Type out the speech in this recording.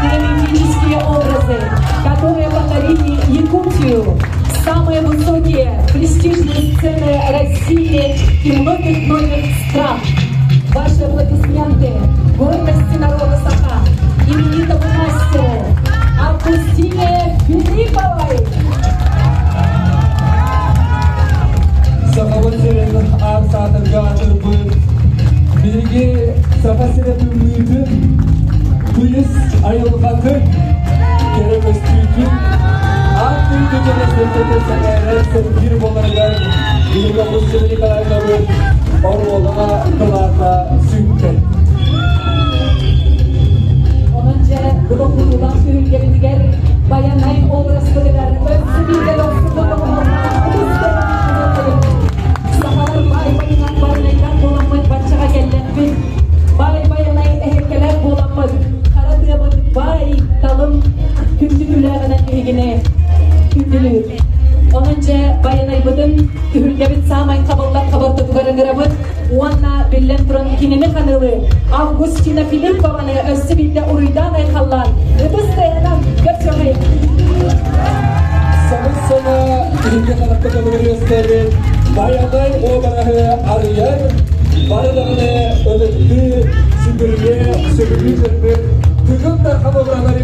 драматические образы, которые покорили Якутию, самые высокие престижные сцены России и многих-многих стран. Ваши аплодисменты гордости народа Саха, именитому мастеру Августине Филипповой. Sakavatçıların ağır gâtırı bu bilgi safhasıyla ünlüydü. Bu yüz ayıl bakır keremiz Türk'ün ağır bir gücüne sırtı sakayarak sevgili olarak bilgi muslimi kalayları orvolana kılarla sünkü. Onunca blokulan ülkemize bayanay obrazları özü bilgiler olsun da Onunca bayanay budun ühülgebit samay kaballar kabartı dugarıngıramıt Uanna billen turan kinini kanalı Avgustina Filippova'nı özü bilde uruydan aykallar Rıbız dayanam götürmeyin Sana ilgi kanatlı kalıbı gösterin bayanay obarahı arayan Varılarını ödüllü süpürge süpürge süpürge Tügün de kalıbı